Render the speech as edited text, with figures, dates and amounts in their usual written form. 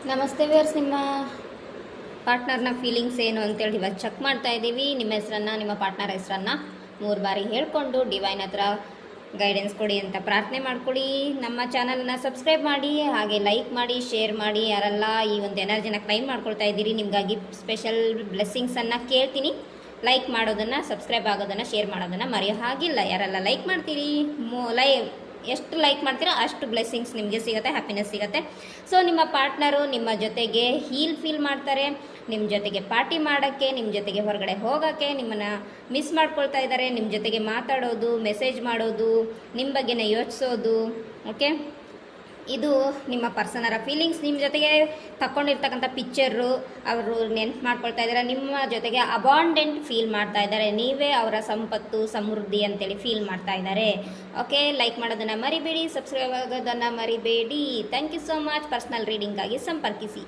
ನಮಸ್ತೆ ವ್ಯೂಯರ್ಸ್, ನಿಮ್ಮ ಪಾರ್ಟ್ನರ್ನ ಫೀಲಿಂಗ್ಸ್ ಏನು ಅಂತೇಳಿ ಇವತ್ತು ಚೆಕ್ ಮಾಡ್ತಾ ಇದ್ದೀವಿ. ನಿಮ್ಮ ಹೆಸರನ್ನು, ನಿಮ್ಮ ಪಾರ್ಟ್ನರ್ ಹೆಸರನ್ನು 3 ಬಾರಿ ಹೇಳ್ಕೊಂಡು ಡಿವೈನ್ ಹತ್ರ ಗೈಡೆನ್ಸ್ ಕೊಡಿ ಅಂತ ಪ್ರಾರ್ಥನೆ ಮಾಡ್ಕೊಳ್ಳಿ. ನಮ್ಮ ಚಾನಲ್ನ ಸಬ್ಸ್ಕ್ರೈಬ್ ಮಾಡಿ, ಹಾಗೆ ಲೈಕ್ ಮಾಡಿ, ಶೇರ್ ಮಾಡಿ. ಯಾರೆಲ್ಲ ಈ ಒಂದು ಎನರ್ಜಿನ ಕ್ಲೈಮ್ ಮಾಡ್ಕೊಳ್ತಾ ಇದ್ದೀರಿ, ನಿಮಗಾಗಿ ಸ್ಪೆಷಲ್ ಬ್ಲೆಸ್ಸಿಂಗ್ಸನ್ನು ಕೇಳ್ತೀನಿ. ಲೈಕ್ ಮಾಡೋದನ್ನು, ಸಬ್ಸ್ಕ್ರೈಬ್ ಆಗೋದನ್ನು, ಶೇರ್ ಮಾಡೋದನ್ನು ಮರೆಯೋ ಹಾಗಿಲ್ಲ. ಯಾರೆಲ್ಲ ಲೈಕ್ ಮಾಡ್ತೀರಿ, ಎಷ್ಟು ಲೈಕ್ ಮಾಡ್ತೀರೋ ಅಷ್ಟು ಬ್ಲೆಸ್ಸಿಂಗ್ಸ್ ನಿಮಗೆ ಸಿಗುತ್ತೆ, ಹ್ಯಾಪಿನೆಸ್ ಸಿಗುತ್ತೆ. ಸೊ ನಿಮ್ಮ ಪಾರ್ಟ್ನರು ನಿಮ್ಮ ಜೊತೆಗೆ ಫೀಲ್ ಮಾಡ್ತಾರೆ, ನಿಮ್ಮ ಜೊತೆಗೆ ಪಾರ್ಟಿ ಮಾಡೋಕ್ಕೆ, ನಿಮ್ಮ ಜೊತೆಗೆ ಹೊರಗಡೆ ಹೋಗೋಕ್ಕೆ ನಿಮ್ಮನ್ನು ಮಿಸ್ ಮಾಡ್ಕೊಳ್ತಾ ಇದ್ದಾರೆ. ನಿಮ್ಮ ಜೊತೆಗೆ ಮಾತಾಡೋದು, ಮೆಸೇಜ್ ಮಾಡೋದು, ನಿಮ್ಮ ಬಗ್ಗೆನೇ ಯೋಚಿಸೋದು. ಓಕೆ, ಇದು ನಿಮ್ಮ ಪರ್ಸನರ ಫೀಲಿಂಗ್ಸ್. ನಿಮ್ಮ ಜೊತೆಗೆ ತಗೊಂಡಿರ್ತಕ್ಕಂಥ ಪಿಕ್ಚರು ಅವರು ನೆನ್ಪು ಮಾಡ್ಕೊಳ್ತಾ ಇದ್ದಾರೆ. ನಿಮ್ಮ ಜೊತೆಗೆ ಅಬಾಂಡೆಂಟ್ ಫೀಲ್ ಮಾಡ್ತಾ ಇದ್ದಾರೆ. ನೀವೇ ಅವರ ಸಂಪತ್ತು, ಸಮೃದ್ಧಿ ಅಂತೇಳಿ ಫೀಲ್ ಮಾಡ್ತಾ ಇದ್ದಾರೆ. ಓಕೆ, ಲೈಕ್ ಮಾಡೋದನ್ನು ಮರಿಬೇಡಿ, ಸಬ್ಸ್ಕ್ರೈಬ್ ಆಗೋದನ್ನು ಮರಿಬೇಡಿ. Thank you so much. Personal ರೀಡಿಂಗಾಗಿ ಸಂಪರ್ಕಿಸಿ.